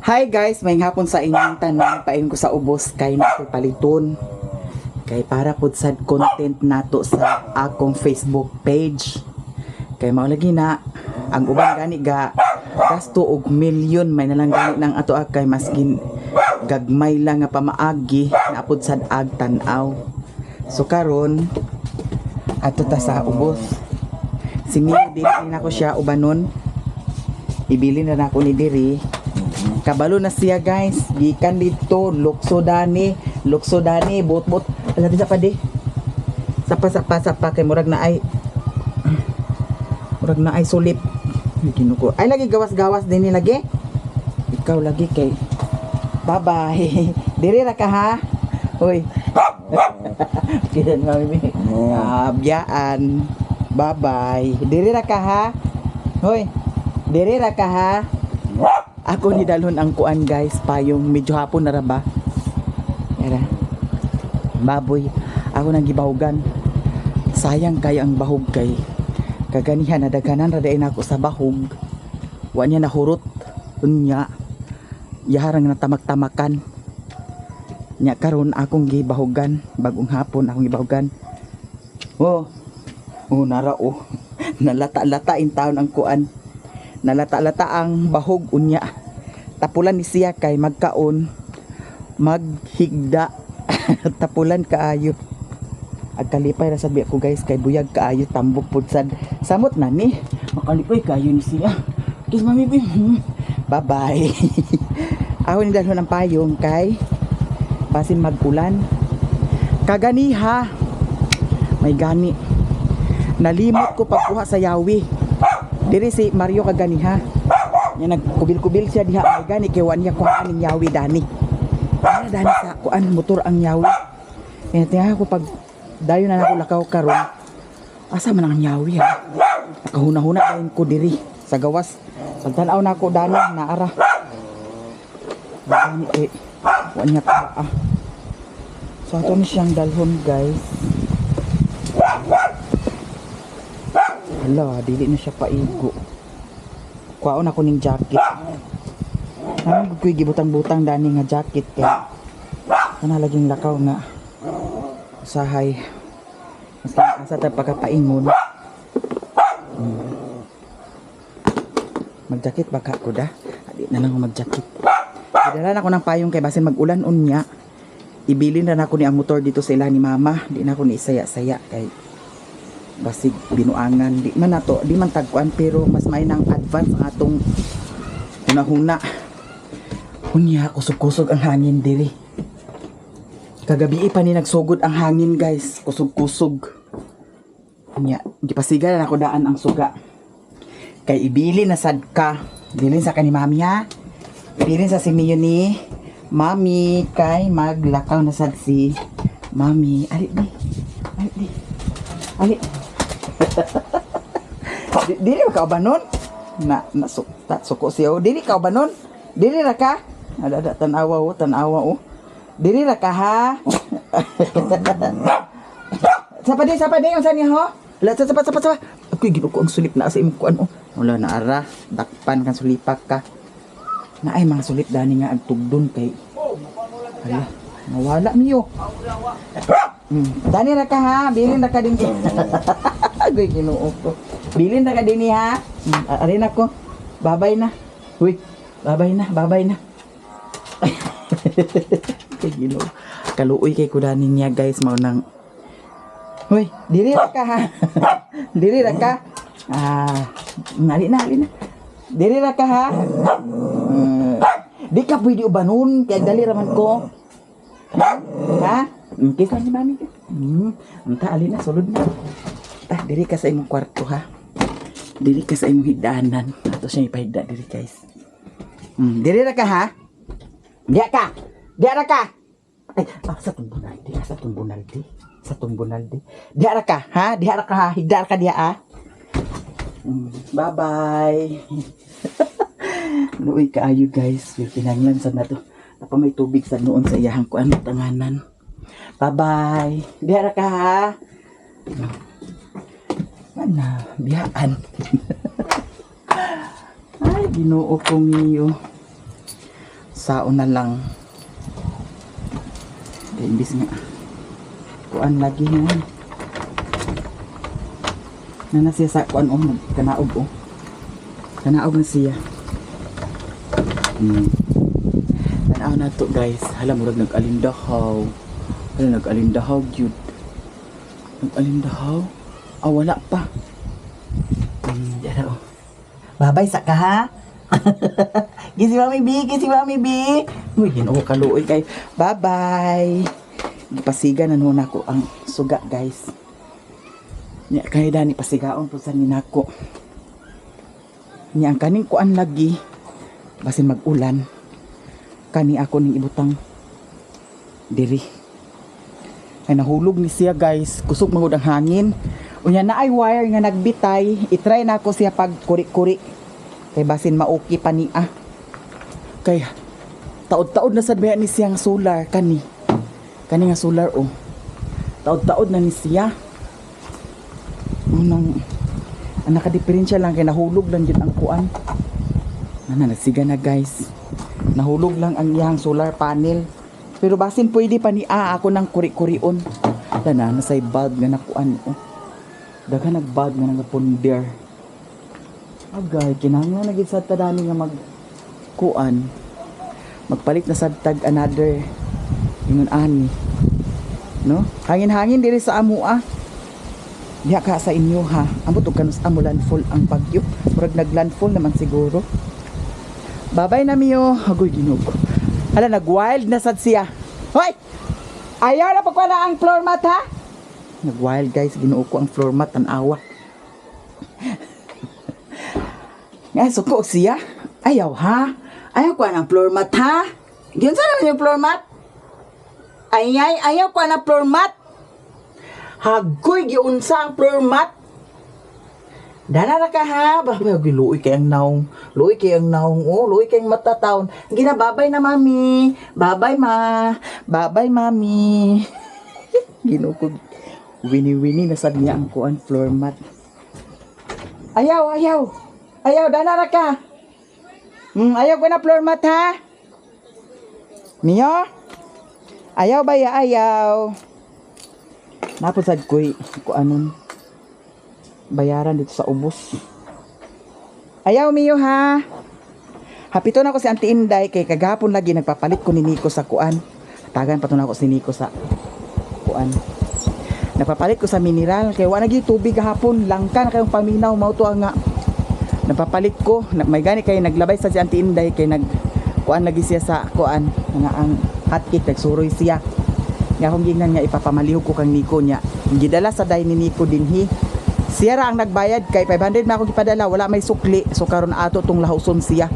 Hi guys, may hapon sa inyong tanan, pain ko sa ubos kay nato paliton. Kay para pud sad content nato sa akong Facebook page. Kay mao lagi na ang uban gani ga gasto og milyon may nalang gani nang ato kay maskin gagmay lang nga pamaagi na pud sad ag tan-aw. So karon ato ta sa ubos. Si Mio dili na ko siya ubanon. Ibili na nako ni diri. Kabalo na siya guys, gikan dito Luksodani, bot ala di pa di. Sapa kay murag na ay sulip. Ginuko. Ay lagi gawas-gawas din ni lagi. Ikaw lagi kay bye-bye. Diri ra ka ha. Hoy. Kidan mami. Biyaan. Bye-bye. Diri ra ka ha. Hoy. Diri ra ka ha. Ako ni dalhon ang kuan guys, payong medyo hapon na ra ba. Era. Baboy, ako nang gibahugan. Sayang kay ang bahog kay kaganihan na daghanan ra dayon ako sa bahog. Wa niya nahurot. Unya yaharang natamak-tamakan. Nya karon akong gibahugan, bagong hapon akong gibahugan. Oh nara oh. Nalata-lata in taon ang kuan. Nalata-lata ang bahog unya. Tapulan ni siya kay magkaon maghigda. Tapulan kaayo. Agkalipay ra sabi ako guys kay buyag kaayo tambok pud sad. Samot na ni. Makalipay kaayo ni siya. Kiss mami bi. Bye bye. Ako ni dalhon ang payong kay basin magulan. Kaganiha. May gani. Nalimot ko pagkuha sa yawi. Diri si Mario kaganiha. Nya nagkubil-kubil siya diha may gani kay wa niya kuhaan ning yawi dani. Ana dani sa kuan motor ang yawi. Kaya tiya ko pag dayon na nako lakaw karon. Asa man ang yawi ha? Nakahuna-huna dayon ko diri sa gawas. Pagtan-aw nako dani na ara. Dani kay wa niya kuha. So ato ni siyang dalhon guys. Hala, dili na siya paigo. Kuhaon ako ning jacket. Ano ko'y gibutang-butang dani nga jacket kay kana laging lakaw nga usahay. Mas asa ta pagkapaingon. Mag-jacket baka ko da. Adi na lang ako mag-jacket. Idala na ko ng payong kay basin mag-ulan unya. Ibilin na ako ni ang motor dito sa ila ni mama. Di na ako ni isaya-saya kay basig binuangan di man nato di man tagkuan pero mas may nang advance ang atong hunahuna. Unya kusog-kusog ang hangin diri. Kagabi pa ni nagsugod ang hangin guys, kusog-kusog. Unya gipasigal na ako daan ang suga. Kay ibili na sad ka. Bilin sa kani mami ha. Bilin sa si Mio ni mami kay maglakaw na sad si mami. Ali di. Ali di. Ali. Dili ka banon na suko siya dili ka banon dili ra ka ada tanawa oh dili ra ka ha. Sapa di unsa niya ho la sapa ako ginuko ang sulip na sa imong kuan oh wala na ara dakpan kan sulipak ka na ay mga sulip dani nga agtugdon kay hala nawala miyo. Dani ra ka ha bilin ra ka din. Agoy Ginoo ko. Bilin na ka din ha. Arin ako. Babay na. Uy, babay na. Kay Ginoo. Kaluoy kay kudanin niya guys mao nang. Uy, diri ra ka ha. Diri ra ka. Ali na. Diri ra ka ha. Di ka pwede ubanon kay dali raman ko. Ha? Kisa ni mami ka. Anta ali na sulod na. Diri ka sa imong kwarto ha. Diri ka sa imong higdaanan. Ato siya ipahigda diri guys. Diri ra ka ha. Diya ra ka. Ay, sa tumbunaldi. Diya ra ka ha. Diya ra ka ha. Higda ra ka diya ha. Bye-bye. Luoy kaayo guys. Pinanglan sa na to. Apa may tubig sa noon sa iyahang kuan tanganan. Bye-bye. Diya ra ka ha. Ana, biyaan. Ay, Ginoo ko Mio. Saon na lang. Kaya imbis nga. Kuan lagi nga. Nana siya sa kuan kanaog oh. Kanaog na siya. Tanaw na to guys. Hala murag nag-alindahaw. Hala nag-alindahaw gyud. Nag-alindahaw. Wala pa. Yan oh. Babay sa ka ha. Gisi Mami B, gisi Mami B. Uy, ginoo kaluoy kay. Bye-bye. Gipasiga na nun ako ang suga, guys. Nya kay dani pasigaon po sa ninako. Nya ang kaning kuan lagi basin mag-ulan. Kani ako ning ibutang diri. Ay nahulog ni siya, guys. Kusog magud ang hangin. Unya na ay wire nga nagbitay. I-try na ako siya pag kuri-kuri. Kay basin mauki pa niya. Kay taod-taod na sad ba ni siyang solar kani. Kani nga solar oh. Taod-taod na ni siya. Unang ang nakadiferensya lang kay nahulog lang jud ang kuan. Nagsiga na, guys. Nahulog lang ang iyang solar panel. Pero basin pwede pa ni ako nang kuri-kurion. Dana na say bulb nga nakuan oh. Daga nagbad nga nagaponder. Agay, kinahanglan na gid sad ta dani nga magkuan. Magpalit na sad tag another ingon ani. No? Hangin-hangin diri sa amo ah. Diha ka sa inyo ha. Ambot og kanus amo landfall ang bagyo. Murag naglandfall naman siguro. Babay na miyo. Agoy Ginoo. Hala nag-wild na sad siya. Hoy! Ayaw na pa na ang floor mat ha? Nag-wild, guys. Ginoo ko ang floor mat ang awa. Nga suko siya. Ayaw ha? Ayaw ko ang floor mat ha? Diyan sa naman yung floor mat? Ayaw ko ang floor mat. Hagoy giunsa ang floor mat. Dana na ka ha. Babay luoy kay ang naong. Luoy kay ang naong. Oh, luoy kay ang matataon. Ginababay na mami. Babay ma. Babay mami. Ginoo ko. Wini-wini na sad niya ang kuan floor mat. Ayaw. Ayaw, dana na ka. Ayaw ko na floor mat ha. Miyo? Ayaw ba ya? Ayaw. Napasad ko'y kuanon. Bayaran dito sa ubos. Ayaw Miyo ha. Hapito na ko si Auntie Inday kay kagapon lagi nagpapalit ko ni Nico sa kuan. Tagan pa to na ko si Nico sa kuan. Napapalit ko sa mineral kay wala gyud tubig gahapon, langka na kayong paminaw mao to nga. Napapalit ko, may gani kay naglabay sa si Auntie Inday kay nag kuan lagi siya sa kuan nga ang hotcake nagsuroy siya. Nga akong gingnan nga ipapamalihog ko kang Nico niya. Gidala sa day ni Nico dinhi. Siya ra ang nagbayad kay 500 na akong ipadala, wala may sukli. So karon ato tong lahuson siya.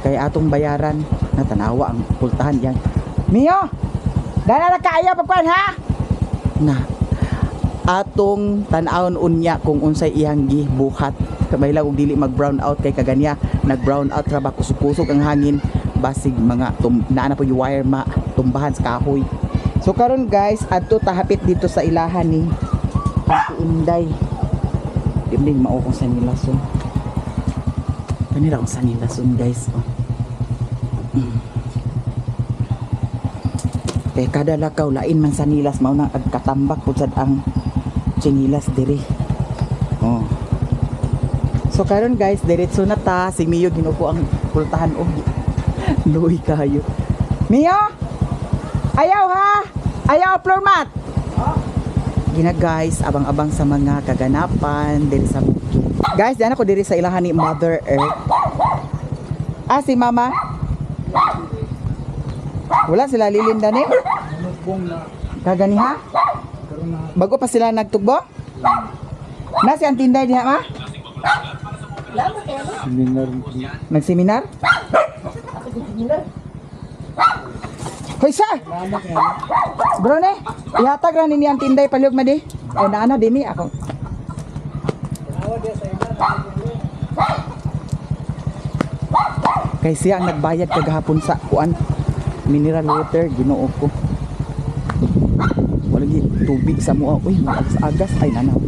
Kay atong bayaran na tanawa ang pultahan yan. Miyo! Dala na kaayo papan ha? Na atong tan-awon unya kung unsay iyang gibuhat. Kabay lang og dili mag brown out kay kaganya nag brown out ra ba kusog-kusog ang hangin basig mga naana po yung wire tumbahan sa kahoy. So karon guys, adto tahapit dito sa ilahan ni Auntie Inday. Dimding mao kung sa nilason. Kanila kung sa nilason guys. Oh. Kaya kada lakaw lain man sa nilas mao nang agkatambak pud sad ang chinilas diri. Oh. So karon guys, diretso na ta si Miyo ginuko ang pultahan og luoy kayo. Miyo! Ayaw ha! Ayaw floor mat! Gina guys, abang-abang sa mga kaganapan diri sa bukid. Guys, diyan ako diri sa ilahan ni Mother Earth. Si Mama? Wala sila lilinda ni? Kagani ha? Bago pa sila nagtugbo? Na si Auntie Inday diha ma? Nag-seminar? Hoy sa! Bro ne, ihatag ra ni Auntie Inday paliog ma di. O naana dinhi ako. Kay siya ang nagbayad kagahapon sa kuan mineral water Ginoo ko. Wala gi tubig sa mua. Uy, agas ay nanaw.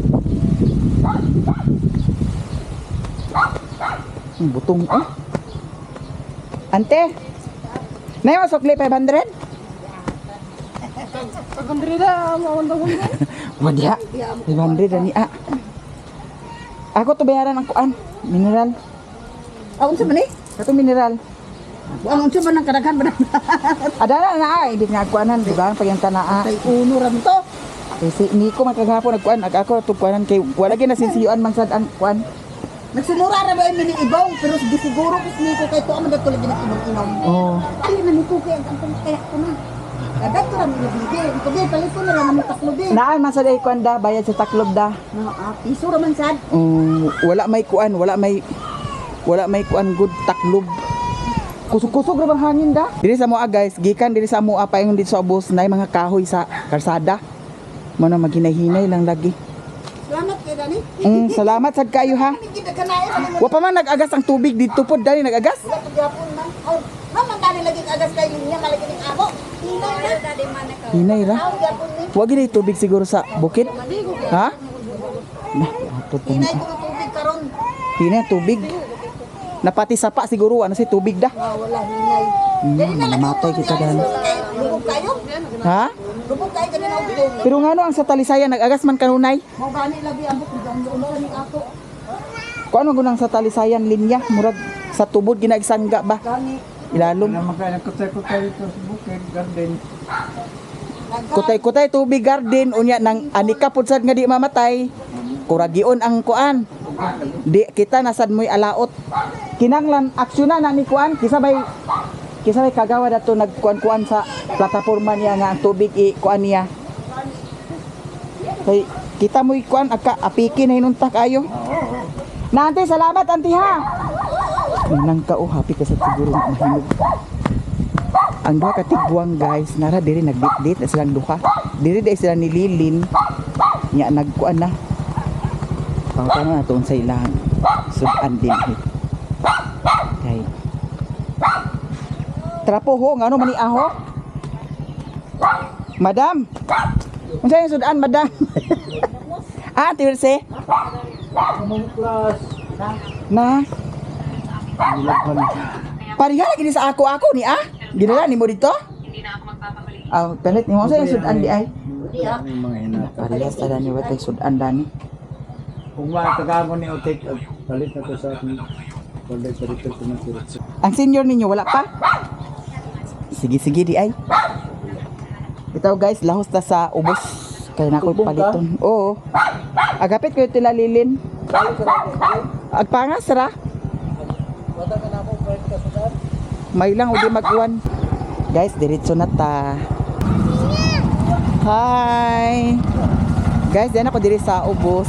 Butong Ante. Na yung sukli 500? Pagkandrida, mawandang-wandang. Wadya. 500 ani ah. Ako to bayaran ang kuan, mineral. Unsa man ni? Kato mineral. Ang unsa man ang kadaghan ba? Ada na ay di nga kuanan di ba pag yung tanaa. Kay uno ra to. Kasi ni ko magkagahapon nagkuan ako to kuanan kay wala gyud nasinsiyuan man sad ang kuan. Nagsimura ra ba mini ibaw pero siguro kis niko kay to man dato lagi na inom. Oh. Ay man niko kay ang kaya ko na. Dapat ra mi bigay. Ito gyud palito na lang ang taklo din. Naan man sad ay kuan da bayad sa taklob da. Piso ra man sad. Wala may kuan, wala may kuan good taklob. Kusog-kusog ra bang hangin da. Diri sa moa guys, gikan diri sa moa paingon dito sa ubos na mga kahoy sa kalsada. Mo na maghinay-hinay lang lagi. Salamat kay Dani. Salamat sad kayo ha. Kita kanae Wa pa man nag-agas ang tubig dito pod dali nag-agas. pagyapon man. Oh, man dali lagi agas kay linya malagi ning abo. Hinay ra dali man ka. Hinay ra. Gyapon ni. Wa gid tubig siguro sa bukid. Ha? Nah, ato Hinay ko tubig karon. Hinay tubig. Napati sapa siguro ano si tubig da. Wala hinay. Namatay kita dan. Lubog kayo? Ha? Lubog kayo kanina ubong. Pero ngano ang sa talisayan nag-agas man kanunay? Mo gani lagi ambok ulo ni ako. Kuan man gunang sa talisayan linya murag sa tubod ginagsangga ba? Gani Ilalom. Kutay-kutay ito sa bukid, garden. Kutay-kutay tubig garden unya nang anika pud sad nga di mamatay. Kuragion ang kuan. Di kita nasad moy alaot. Kinanglan aksyonan na ni kuan kisabay kagawa dato nagkuan-kuan sa plataporma niya nga ang tubig i kuan niya. Kay kita moy kuan apiki na hinunta kayo. Na ante, salamat ante ha. Nang ka happy ka sa siguro mahinog. Ang duha ka tigbuang guys, nara diri nagdit-dit na silang duha. Diri dai sila nililin. Nya nagkuan na. Pangutana na sa ilang sudan din. Okay. Trapo ho, ngano man ni aho? Madam. Unsa yung sudan, madam? Tirse. Class. Na. Pariha lagi ni sa ako ni Ginala ni mo dito? Hindi na ako magpapabalik. Pelit ni mo sa yung sudan di ay. Mga hinata. Pariha sa dani watay sudan dani. Kung makakagamo ni Otek, palit na to sa akin. Palit sa rito na sila. Ang senior ninyo wala pa? Sige di ay. Ito guys, lahos ta sa ubos. Kaya na ko Tubog ka? paliton. Oo. Agapit ko yung tilalilin. Agpangas ra. Wata ka na ako, palit ka sa daan. May lang udi mag-uwan. Guys, diretso na ta. Hi. Guys, yan ako diri sa ubos.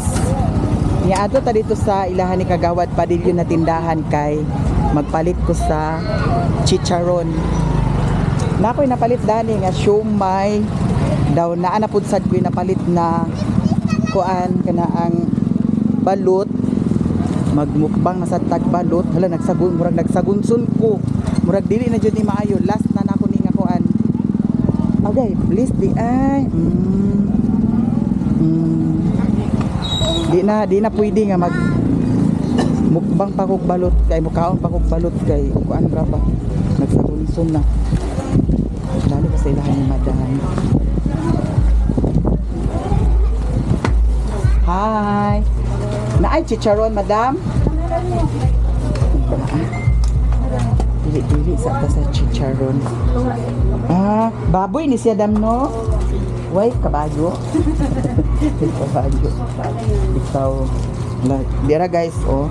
Niadto ta dito sa ilahan ni Kagawad Padilyo na tindahan kay magpalit ko sa chicharon. Nakoy napalit dani nga siomay daw naa na pud sad ko napalit na kuan kana ang balot magmukbang na sa tagbalot hala nagsagun murag nagsagunson ko murag dili na jud ni maayo last na nako ni nga kuan okay please di ay di na pwede nga mag mukbang pa kog balot kay mukaon pa kog balot kay kuan ra ba nagsagunson na lalo kasi ilahan ni madam. Hi. Naay chicharon madam? Dili sa ta sa chicharon. Baboy ni siya dam no? Why kabayo? Kabayo. Ikaw. Dira guys, oh.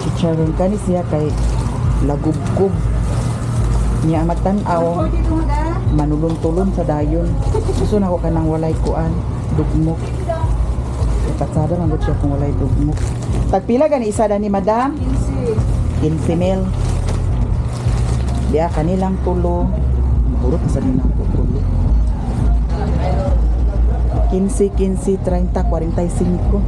Chicharon kani siya kay lagubgob. Niya magtan-aw. Manulon-tulon sa dayon. Gusto na ko kanang walay kuan, dugmok. Patsada man gud siya kung walay dugmok. Tagpila gani isa ni madam? 15 mil. Diya kanilang tulo. Burot sa din ako tulo. 15, 15, 30, 45.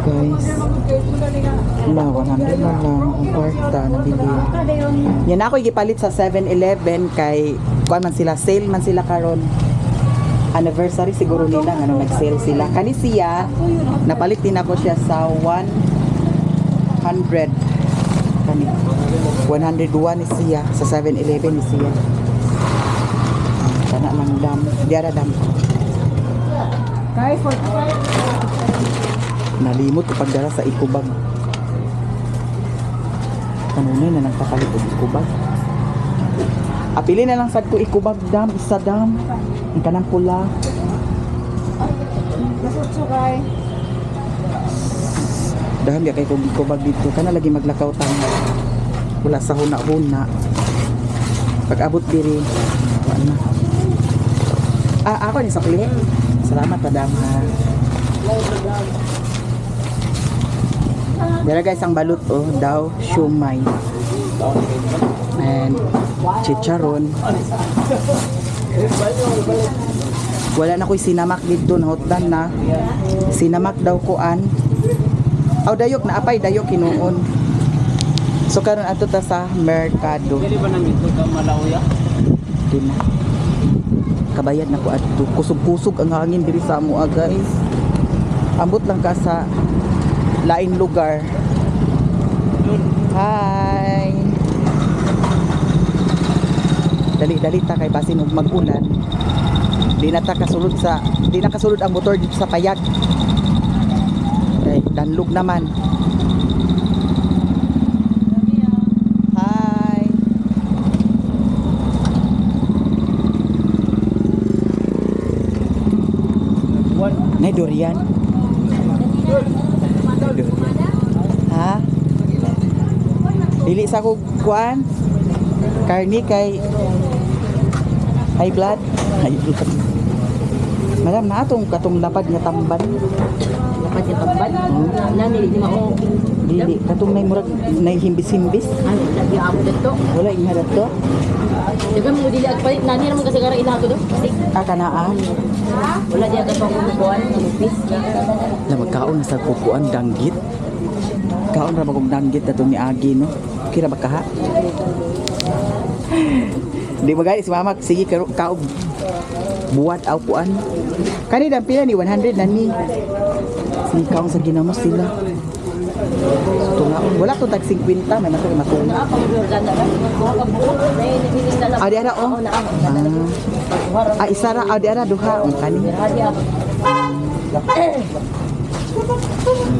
Guys. Wala, 100 na lang ang kwarta na bili. Yan ako igipalit sa 7-Eleven kay kuan man sila, sale man sila karon. anniversary siguro nila ano nag-sale sila. Kani siya napalit din ako siya sa 100. Kani 101 ni siya sa 7-Eleven ni siya. Kana lang dam, diara dam. Kay for Nalimot ko pagdala sa ikubag. Kanunay na nang kapalit og ikubag. Apili na lang sad ko ikubag dam, isa dam. Ang kanang pula. nasutso kay. Dahil ya kay kog ikubag dito kana lagi maglakaw tang. Wala sa huna-huna. Pag abot diri, wala na. Ako ni sakli. Salamat madam ha. Dara guys ang balot daw siomay. And chicharon. Wala na ko'y sinamak dito na hotdan na. Sinamak daw kuan. Dayok na apay dayok kinuon. So karon ato ta sa merkado. Dili ba nang ito ka malauya? Di na. Kabayad na ko adto. Kusog-kusog ang hangin diri sa amo guys. Ambot lang ka sa lain lugar. Hi. Dali-dali ta kay basin og mag-ulan. Di na kasulod ang motor dito sa payag. Danlog naman. Hi. Nay durian. Ha? Dili sa ko kuan. Karni kay high blood. High blood. Madam na katong lapad nga tamban. Dapat yung tambal. Nani di mao. Dili katong nay murag nay himbis-himbis. Ano lagi amo dito. Wala inhalat to. Dagan mo dili agpalit nani naman kasi gara ilago do. Kanaan. Wala di agad pang kukuan ng office. Na magkaon na sa kukuan danggit. Kaon ra bagong danggit ato ni Agi no. Kira ba kaha? Di ba guys, mama sige kaog buwat aw kuan. Kani dang pila ni 100 na ni. Sige kaon sa ginamos sila. Tungaon wala to tag 50 may nato matulog. Adi ara oh. Isara adi ara duha ang kani.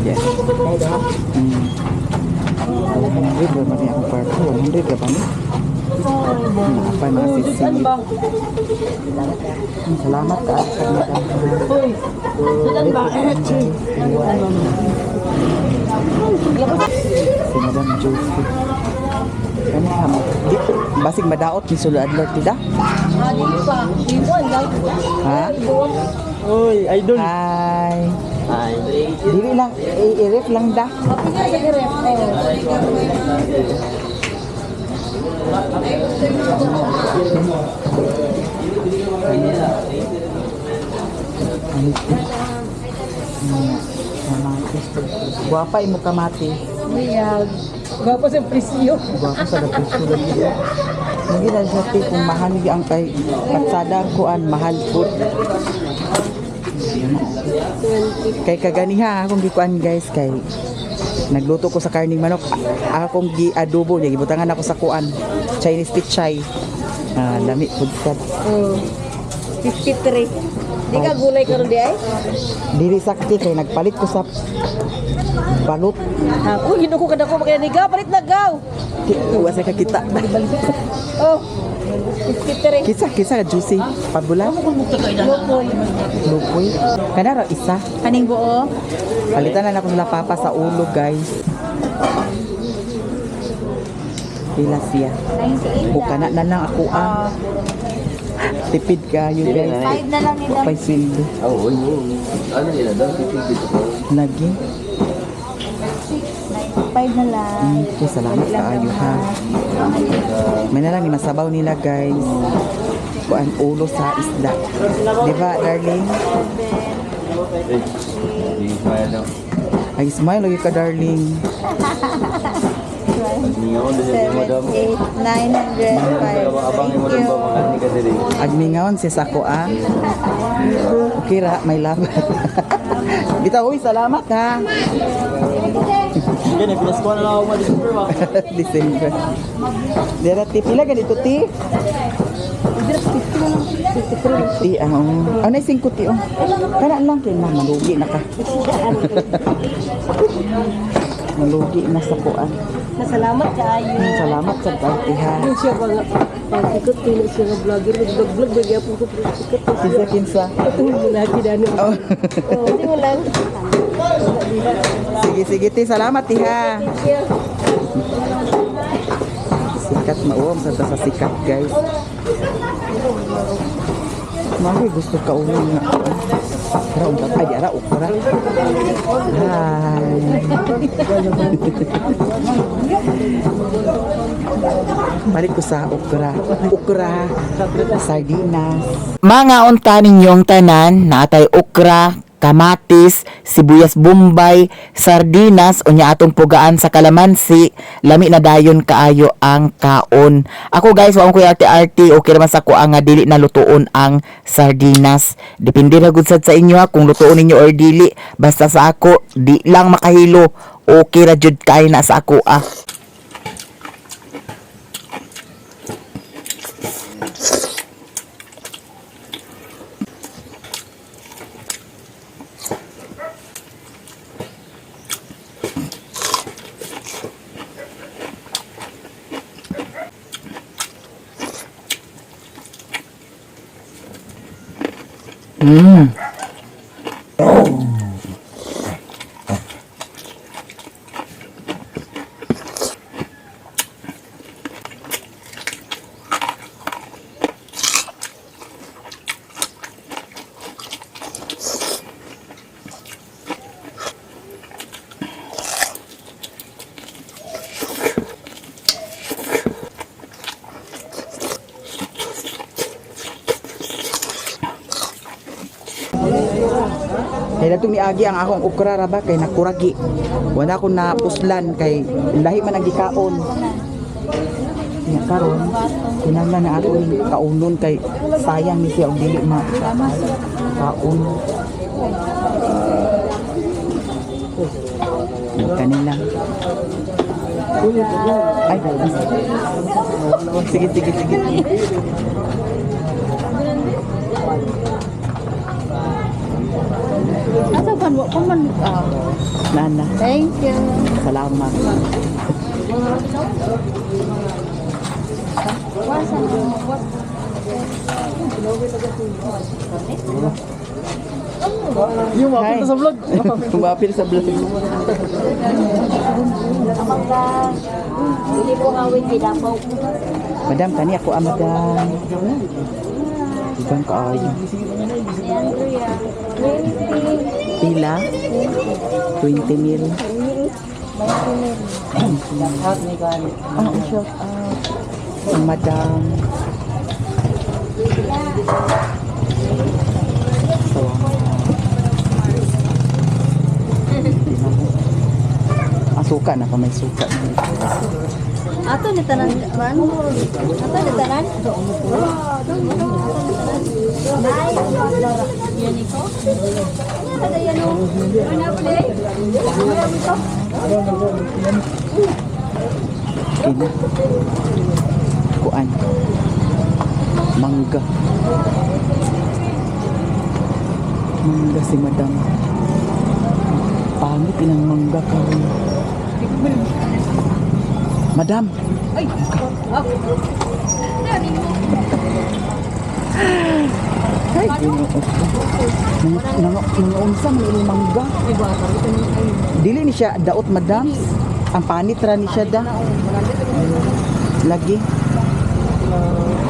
Yes. 100 ba ni ang parko? 100 ka ba ni? Apa na sisi? Salamat ka sa madam. Sudan ba? Si Madam Josie. Kani kamo? Di basig madaot ni sulod adlaw tida? Di pa. Iwan lang. Ha? Oy, idol. Hi. Hi. Dili lang i-ref lang da. Kapag nga sa direct. Guwapa imo kamati. Miyag. Gwapo sa presyo. Guwapa sa presyo dito. Hindi na siya kung mahal ang kay patsada kuan mahal food. Kay kaganiha akong gikuan guys kay nagluto ko sa karning manok. Akong gi-adobo niya gibutangan ako sa kuan Chinese pichay. Lami food sad. 53. Di ka gulay karon di ay? Dili sakti kay nagpalit ko sa balot. Ako hinuko ko kada ko kay niga palit na gaw. Uwas ka kita. Oh. 53. Kisa ka juicy pabula. Lokoy. Lupoy. Kana ra isa. Kaning buo? Palitan na ako sila papa sa ulo guys. Pila siya. 98. Bukana na lang ako tipid kayo guys. 5 na lang nila. Pay sweldo. Oo, yun. Ano nila daw? Tipid dito ko. Lagi. 5 na lang. Okay, salamat kaayo ha. May na lang ni masabaw nila guys. Kuan ulo sa isda. Di ba darling? Hindi smile daw. Ay smile lagi ka darling. Ningaw din si madam. 7, 8, 900. Abang mo din ba mga ni kasi rin. Agmingaon si Sako ah. Okay ra, may laban. Bitaw, uy, salamat ha. Sige, nagpilaskuha na lang ako mga December ba? December. Dira ti pila ganito ti? Ti ang ano 5 ti oh. Kana lang kay na malugi na ka. Malugi na sa kuan. Salamat kayo. Salamat sa partihan. Siya ba nga pagkikot pila siya nga vlogger, nag-vlog ba gyapon ko pagkikot. Kinsa. Ito lagi dano. Oh. Hindi mo lang. Sige ti, salamat ti ha. Sikat mauom sa sikat guys. Mami gusto ka ulo nga. Ra ungkap ay ara ukra. Hai. Balik ko sa ukra. Ukra, sardinas. Mga unta ninyong tanan, natay ukra, kamatis, sibuyas bombay, sardinas, unya atong pugaan sa kalamansi, lami na dayon kaayo ang kaon. Ako guys, waong ko arte-arte, okay naman sa ko ang dili na lutuon ang sardinas. Depende na gud sad sa inyo ha, kung lutuon ninyo or dili. Basta sa ako, di lang makahilo. Okay ra jud kay na sa ako ah. Kaya natong niagi ang akong ukra ra ba kay nakuragi. Wala ko na puslan kay lahi man ang gikaon. Nya karon kinahanglan na ako ni kaunon kay sayang ni siya og dili ma kaon. Kanila. Ay, sige. Asa kan wa pa man Nana, Thank you. salamat. Wasa mo. Yung Hi. mapit sa vlog. Kumapil sa vlog. Hindi ko ngawin gidapaw. Madam, kani ako ang madam. Ibang kaayo. Si Andrea. 20. Pila? 20 mil. Shout out. Ang madam. Suka na pa may suka. Ato ni tanan man. Ato ni tanan. Yan iko. Ada yan o. Ano play? Kina. Kuan. Mangga. Mangga si madam. Pangit ilang mangga karon. Madam. Ay. Ay, ginoo. Nangunsa man ilang mangga. Dili ni siya daot madam. Ang panit ra ni siya da. Lagi.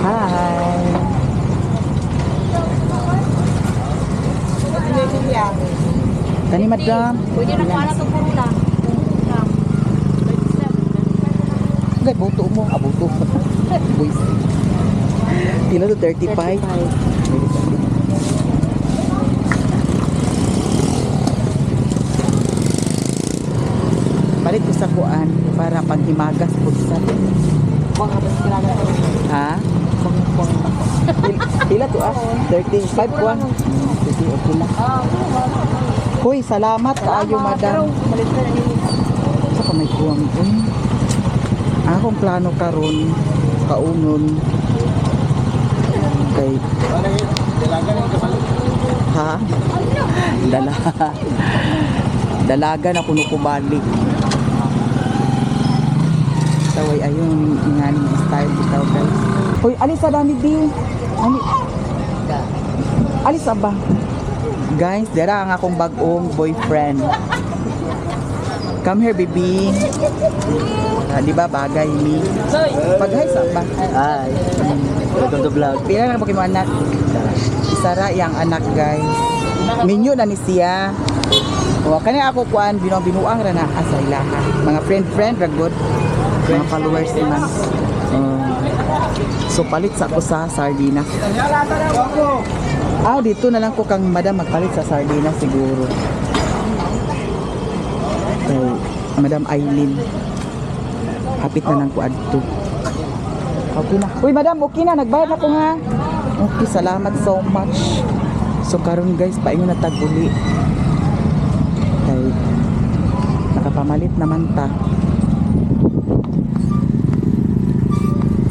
Hi. Kani madam. Pwede na kuha na itong purula. Gay boto mo, aboto. Boys. Pila to 35. Balik ko sa sa kuan para paghimagas po sa. Ha? Pila to 35 kuan. Sige, okay na. Hoy, salamat kaayo madam. Sa kamay kuwang akong plano karon kaunon kay ha dalaga na kuno ko balik taway ayon nga ni style bitaw guys. Hoy, alis sa dami di alis ba guys, dara ang akong bag-ong boyfriend. Come here, baby. Di ba bagay ni? Pag-hi sa ba? Hi. Welcome to vlog. Pila na po kayo anak? Isara yang anak, guys. Minyo na ni siya. O, kanya ako kuan, binuang ra na sa ilaha. Mga friend ra good. Mga followers naman. So, palit sa ako sa sardinas. Dito na lang ko kang madam magpalit sa sardinas siguro. Madam Aileen. Hapit na lang ko adto. Okay na. Uy, madam, okay na. Nagbayad ako ha. Okay, salamat so much. So, karon guys, paingon na tag-uli. Kay, nakapamalit naman ta.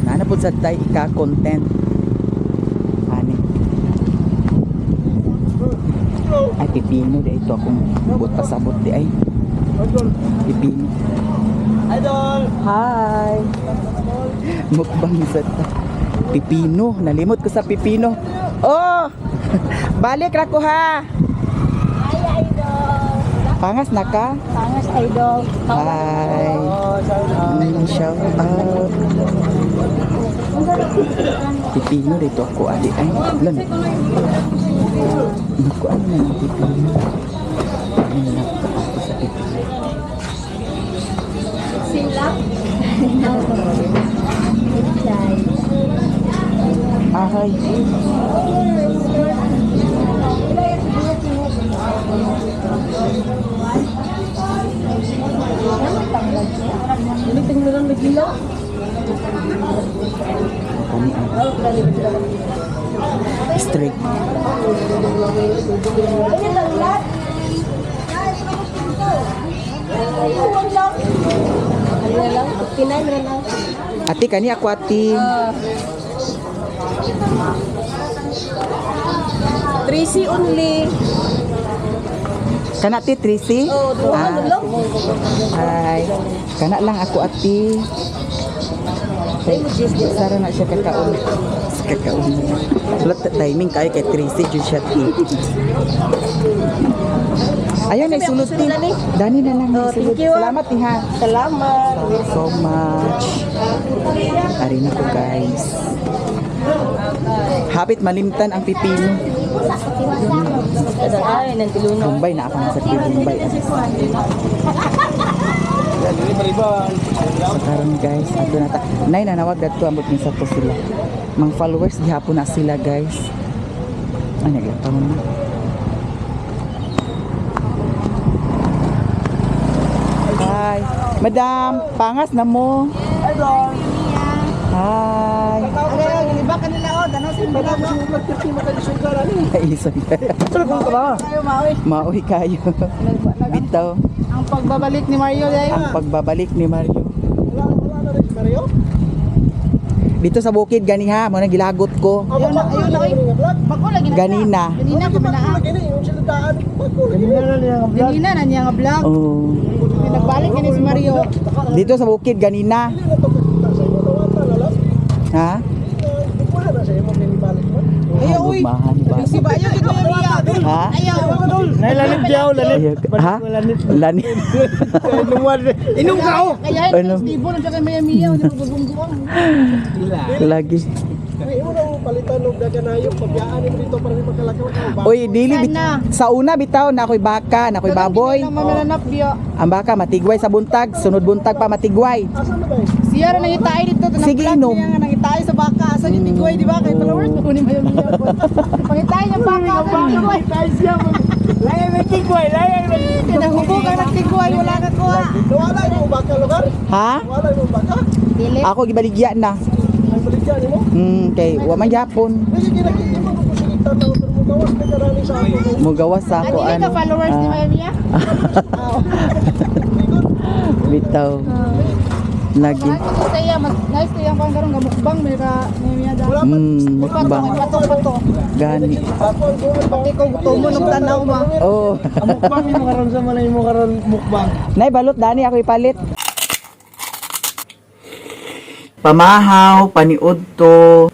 Naanapod sa tay ika-content. Ani. Ay, pipino. Di ito akong bot pasabot di ay. Pipino. Idol! Hi! Mukbang sa pipino. Nalimot ko sa pipino. Oh! Balik ra ko ha! Hi, idol. Pangas na ka? Pangas, idol. Hi! Shout out. Pipino dito ako adi. Ay, lan. Naku, ano na ng pipino? Ano na lang ako sa pipino? Silap. Ahay. Tingnan mo lang nagilo. Kami straight. Ati kani ako ati. 3C only. Kana ti Tracy? Oh, dulo. Hi. Kana lang ako ati. Sara na siya kakaon. Kakaon. Sulat timing kayo kay Tracy jud siya ti. Ayun na sulod ti. Dani na lang sulod. Salamat ti ha. Salamat. So much. Ari na ko guys. Hapit malimtan ang pipino. Ay, nantiluno. Bombay na ako sa Bombay. So karon guys, ato na ta. Nay nanawag dadto ambot ni sa to sila. Mga followers gihapon na sila guys. Ano naglapaw na. Hi. Madam, pangas na mo. Hi. Iba kanila o, danaw sa Ay, isang Maui kayo. Bitaw. Ang pagbabalik ni Mario dahil. Ang pagbabalik ni Mario. Dito sa bukid gani ha, mo nang gilagot ko. Ayun na, bako lagi na. Ganina. Ganina ko na. Ganina na niya nga vlog. Oh. Nagbalik ni si Mario. Dito sa bukid ganina. Ha? Ayaw uy. Gugmahan ba? Si Bayo gid mo niya. Ha? Ayaw. Nailanit diyaw, lanit. Ha? Lanit. Inom ka oh! Kaya Ano? Steve na siya kay Maya Mia, hindi mo gugungguang. Lagi. Ay, mo nang palitan og daganayong pabyaan dito para di magkalakaw. Oy, dili sa una bitaw na ako'y baka, na ako'y baboy. Nang mamananap dia. Ang baka matigway sa buntag, sunod buntag pa matigway. Asan na ba? Siya ra nang itay dito nang Sige, inom. Niya nang itay sa baka. Asa yung tigway di ba kay followers ko ni Maya Mia. Pangitay niyang baka sa tigway. Tay siya mo. Layan may tigway, layan may. Kinahubo ka ng tigway wala ka kuha. Wala mo baka Ha? Wala mo baka? Dili. Ako gibaligya na. Ay baligyan mo. Kay wa man gyapon. Kasi kinakita mo ko sige tanaw pero mo gawas na karami sa ako. Mo gawas sa ako Dili ka followers ni Maya? Bitaw. Lagi. Saya mas nice to yung panggarong gamukbang Maya da. Mukbang. Pato. Gani. Ikaw tumo ng tanaw ma. Oh. Mukbang mo karon sa manay mo karon mukbang. Nay balot dani ako ipalit. Pamahaw, paniudto.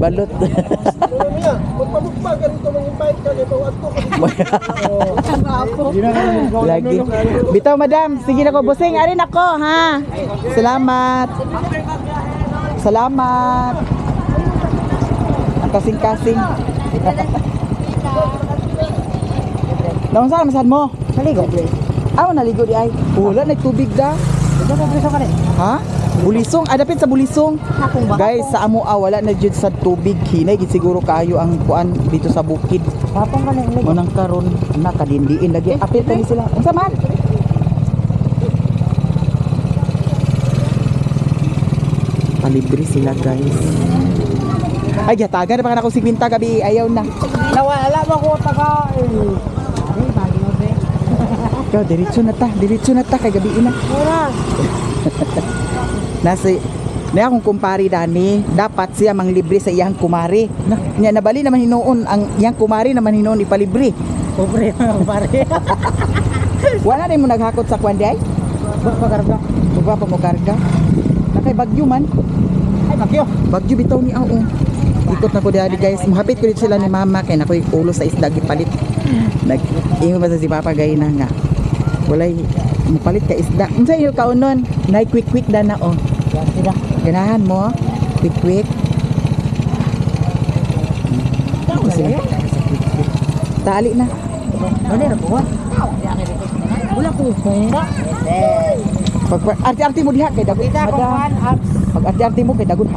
Balot. Niya, magpamukbang ganito mang invite ka kay pawat ko. Lagi. Bitaw madam, sige na ko busing, arin ako ha. Salamat. Salamat. Ang kasing-kasing. Naon sa masahan mo? Naligo. Naligo di ay. Wala na tubig da. Ha? Bulisong, adapit sa bulisong. Guys, sa amo wala na jud sa tubig. Hinay gid siguro kayo ang kuan dito sa bukid. Papang ka na yung Manang karon nakadindiin lagi. Apil tani sila. Unsa man? Palibre sila, guys. Ay, gatagan na pa ako 50 gabi. Ayaw na. Nawala ba ko taga Ikaw, diretso na ta. Kay gabi na. Mura. Na akong kumpari dani, dapat siya manglibre sa iyang kumari. Nya nabali naman hinuon ang iyang kumari naman hinuon ipalibre. Pobre na pare. Wala rin mo naghakot sa kwan di ay? Pakarga. Diba pa mo karga? Nakay bagyo man. Ay bagyo. Bagyo bitaw ni ao. Ikot na ko dali guys. Muhapit ko dito sila ni mama kay nakoy ulo sa isda gipalit. Nag-ingon ba sa si papa gay na nga. Walay mupalit ka isda. Unsa iyo kaunon? Nay quick da na oh. Sida. Ganahan mo. Quick. Tali na. Ano na po? Wala ko kumba. Pag arti-arti mo diha kay dagon. Kita ko Madam. kan apps. Pag arti-arti mo kay dagon.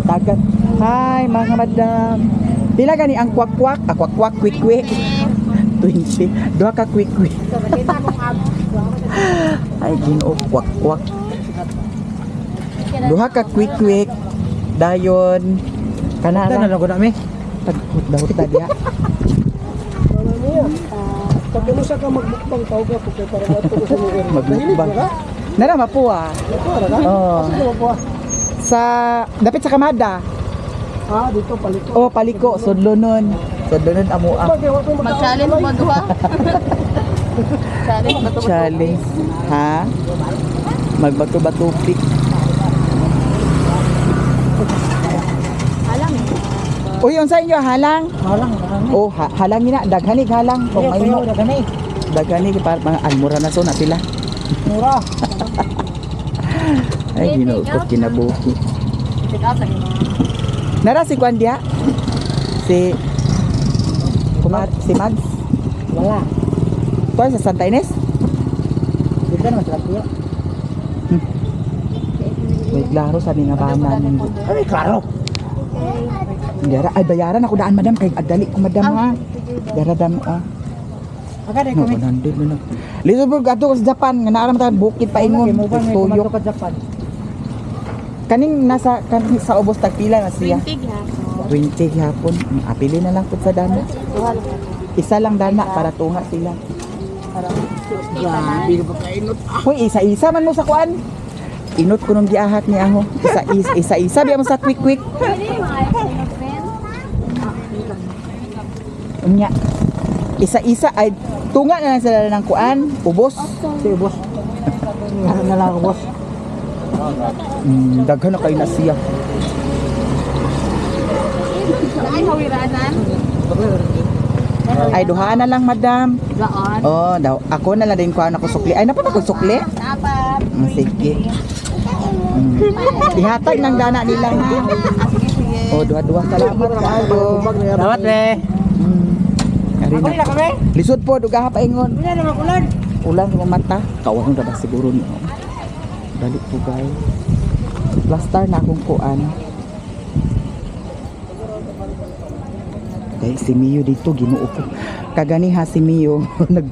Tagat. Hi, mga madam. Pila gani ang kwak-kwak? Ah, kwak-kwak, quick-quick. 20. Duha ka quick-quick. Ay, ginoo, kwak-kwak. Duha ka quick-quick. Dayon. Kanara. lang ko na mi. Tagkot daw ta diya. Pag ano sa ka magbukbang tao ka pagka para mato ko sa lugar. Magbukbang. Nara mapuwa. Oh. Sa dapit sa Kamada. Dito paliko. Oh, paliko, sudlo nun. Sudlo nun amo ang Mag-challenge mo duha. Challenge mo to. challenge. Ha? Magbato-batupik. Alam. Uy, unsa inyo halang? Halang. Oh, halang ina, daghanig halang. Kung may mo, gani. daghanig para mga almura na so na sila. Mura. Ay, ginoo ko kinabuhi. Check out lagi. Nara si Kwan diya? Si Mags? Wala. Tuwa sa Santa Ines? Dito naman sa Lampio. May klaro sa ningabanan. Ay, klaro. Dara, ay bayaran ako daan madam kay adali ko madam ha. Dara dam oh. Agad No, 100 na. Lisbon ato ko sa Japan nga naa man bukid pa ingon. Tuyok. ka Japan. Kaning nasa sa ubos tagpila na siya. 20 ha. 20 hapon. Apili na lang pud sa dana. Isa lang dana para tunga sila. Grabe ka pa kainot. Hoy, isa-isa man mo sa kuan. Inot ko nung giahat ni ako. Isa-isa biya mo sa quick. Unya. Isa-isa ay tunga na lang sila ng kuan, ubos. Sige, boss. Ngayon na lang ako, boss. Daghan na kayo na siya. Ay hawiranan. Ay duhaan na lang madam. Gaon. Oh, daw ako na lang din kuan ako sukli. Ay napon ako sukli. Dapat. Sige. Ihatag ng dana nila ha. Oh, duha-duha salamat kaayo. Dapat, eh. Ari na. kami? Lisod po duga pa ingon. Wala naman ulan. Ulan yung mata. Kawang na ba siguro ni. Dali po guys. Plaster na akong kuan. Dahil si Mio dito ginuo ko. Kaganiha si Mio nag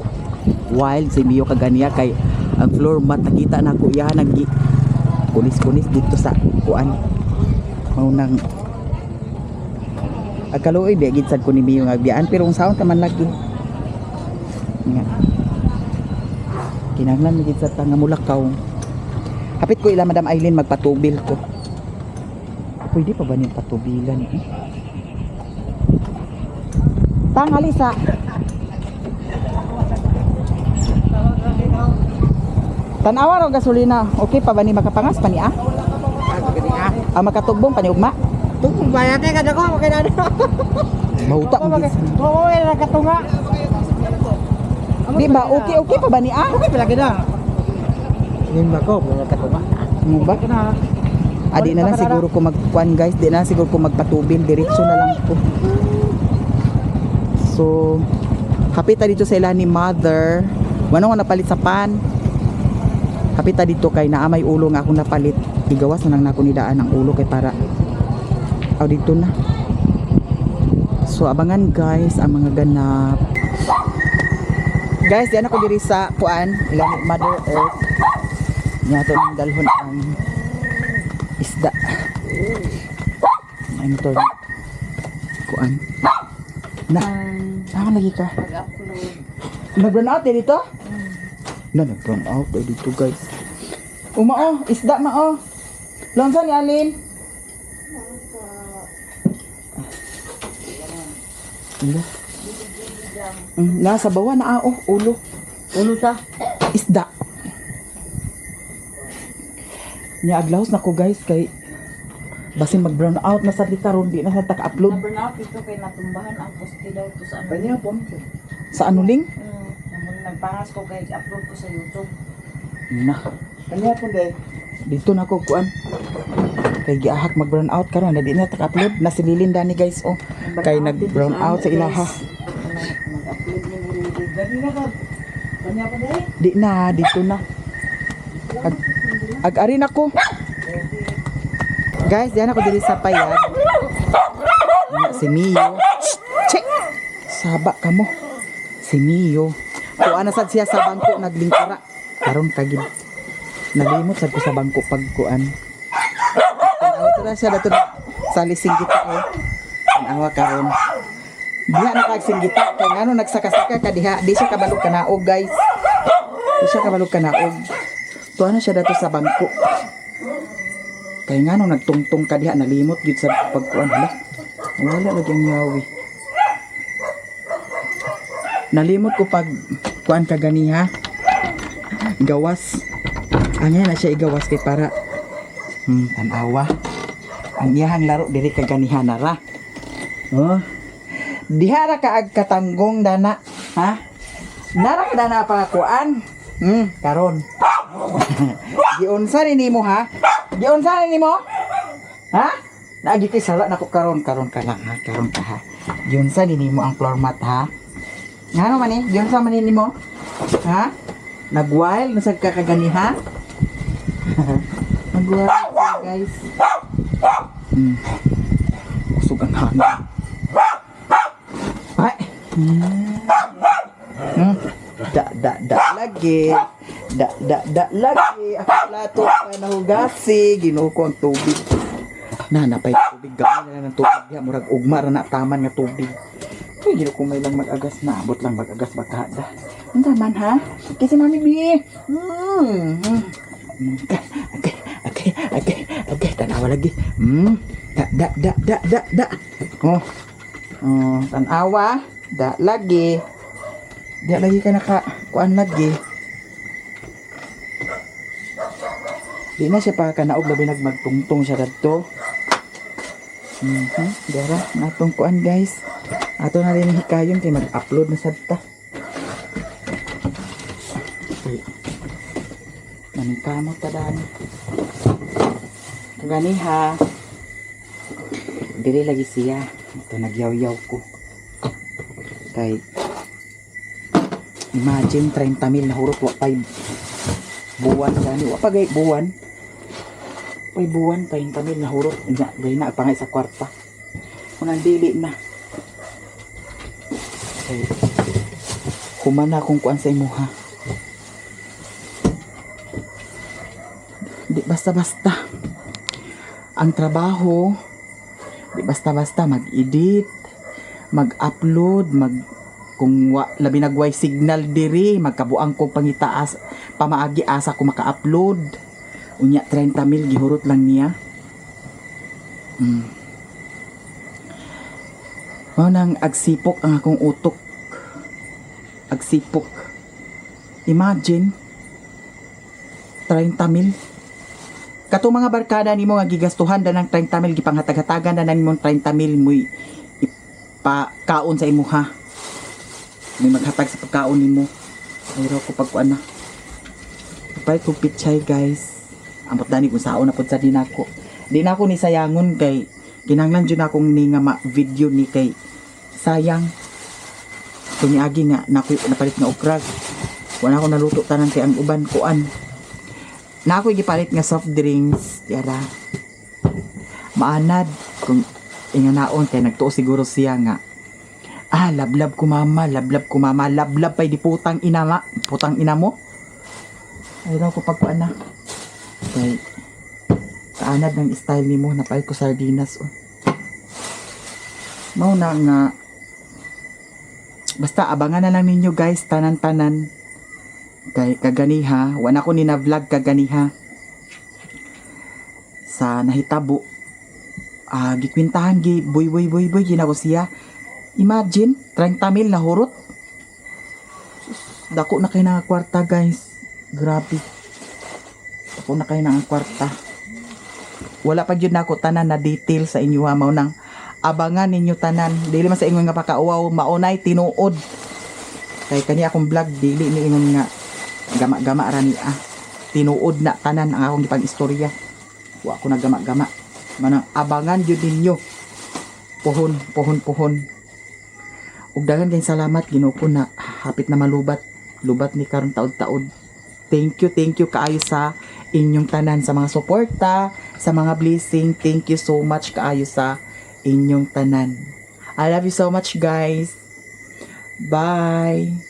wild si Mio kaganiya kay ang floor mat nakita na ko iya nag kunis-kunis dito sa kuan. Mao nang agkaluoy biagid sad ko ni Mio nga biyaan pero ang sound ka man lagi. Nga. Kinahanglan mi gid sa tanga mulakaw. Hapit ko ila Madam Aileen magpatubil ko. Pwede pa ba niyang patubilan eh? Tang halisa. Tanawa ro gasolina. Okay pa ba ni makapangas pa ni ah? Ah makatugbong pa ni ugma? Kung bayat ka na ko, okay na. Mahuta mo gid. Oo, wala ka tunga. Di ba okay pa ba ni ah? Okay, palagi na. Hindi ba ko, wala ka tunga. Mo ba? Na. Adi na lang siguro ko magkuan guys, di na lang siguro ko magpatubil, diretso na lang ko. So, hapit ta dito sa ila ni mother. Wano nga napalit sa pan. Hapit ta dito kay naamay ulo nga akong napalit. Igawas na lang nako ni daan ang ulo kay para dito na. So, abangan guys ang mga ganap. Guys, diyan ako diri sa kuan, ila ni Mother Earth. Nya to ng dalhon ang isda. Ano to? Kuan. Na. Saan lagi ka? Nag-run out dito? Nag-run out dito guys. Umao, isda mao. Lonsa ni Alin? Ano? Nasa bawa na ulo. Ulo ta. Isda. Nya aglaos na ko guys kay basin mag brown out na sa litaron di na sa taka-upload. Burnout ito kay natumbahan ang poste daw to sa ano. Kanya po. Sa anuling? Namun nagpangas ko kay upload ko sa YouTube. Na. Kanya po deh. Dito na ko kuan. Kay giahak mag brown out karon na di na taka-upload na si Lilin Dani guys oh. Kay nag brown out sa ilaha. Mag-upload ni mo rin. Kanya ka. Kanya po deh. Di na dito na. Ag-ari na ko. Guys, diyan ako diri sa payag. Si Mio. Check. Saba ka mo. Si Mio. Kuan na sad siya sa bangko naglingkura. Karon kagid. Nalimot sad ko sa bangko pagkuan. Tanawa to na siya dato sa lisinggita eh. Tanawa karon. Diha na kagsinggita kay ngano nagsaka-saka ka diha, di siya kabalo kanaog guys. Di siya kabalo kanaog. Tuwa na siya dato sa bangko. Kay ngano nagtungtong ka diha nalimot gid sa pagkuan hala. Wala lagi ang yawi. Nalimot ko pag kuan ka ganiha. Gawas. Anya na siya igawas kay para tanawa. Ang iyahang laro diri ka ganiha na ra. Oh. Diha ra ka ag katanggong dana, ha? Nara ka dana pa kuan. Karon. Giunsa ni nimo ha? Giunsa ni nimo? Ha? Naagi kay sala nako karon ka lang ha, karon ka ha. Giunsa ni nimo ang floor mat ha? Ngano man ni? Giunsa man ni nimo? Ha? Nagwild na sad ka kaganiha? Nagwild guys. Usog ang hangin. Ay. Da lagi. Da lagi. Ako plato pa nahugasi. Ginuho ko ang tubig. Napay tubig. Gamay na ng tubig. Ya, murag ugma ra na taman nga tubig. Uy, gino ko may lang mag-agas na. Abot lang mag-agas magkada. Ang taman ha? Kasi mami bi. Okay. Tanawa lagi. Da. Oh, tanawa. Da lagi. Di lagi ka nakakuan lagi. Di na siya pa kanaog labi nagmagtungtong siya dadto. Dara natong kuan guys. Ato na rin hikayon kay mag-upload na sad ta. Maningkamot ta dani. Gani ha. Dili lagi siya. Ito nagyaw-yaw ko. Kay imagine 30,000 na hurot wa pay buwan gani wa pa gay buwan. Pay buwan 30,000 na hurot gay na pangay sa kwarta. Kunang dili na. Kay humana kung kuan sa imuha. Di basta-basta. Ang trabaho, di basta-basta mag-edit, mag-upload, kung labi nagway signal diri, magkabuang ko pangitaas, pamaagi asa ko maka-upload. Unya 30,000 gihurot lang niya. Mao nang agsipok ang akong utok. Agsipok. Imagine 30,000. Kato mga barkada nimo nga gigastuhan da ng 30,000 gipanghatag-hatagan da nimo 30,000 mo ipakaon sa imuha. May maghatag sa pagkaon nimo. Ayro ko pagkuan na. Pay ko pichay guys. Amot dani kung saon na pud sa dinako. Di na ako ni sayangon kay kinahanglan jud akong ni nga video ni kay sayang. Kunyagi nga napalit nga okra. Wala ako naluto tanan kay ang uban kuan. Na ako gipalit nga soft drinks, yara. Maanad kung inganaon kay nagtuo siguro siya nga. Lablab ko mama, lablab pay di putang ina mo. Ay raw ko pagkuan na. Kay kaanad ng style nimo napay ko sardinas oh. Mao na nga basta abangan na lang ninyo guys tanan-tanan. Kay kaganiha, wala ko ni na vlog kaganiha sa nahitabo. Gikwintahan gi boy ginago siya. Imagine 30,000 na hurot. Dako na kay nga kwarta guys. Grabe. Dako na kay nga kwarta. Wala pa gyud nako tanan na detail sa inyo ha, mao nang abangan ninyo tanan. Dili man sa ingon nga pakauwaw, maunay tinuod. Kay kani akong vlog dili ni ingon nga gama-gama ra ni tinuod na tanan ang akong gipang istorya. Wa ko na gama-gama. Manang abangan jud ninyo. Pohon. Ug daghang kayong salamat Ginoo ko na hapit na malubat ni karon taud-taud. Thank you kaayo sa inyong tanan sa mga suporta, sa mga blessing. Thank you so much kaayo sa inyong tanan. I love you so much guys. Bye.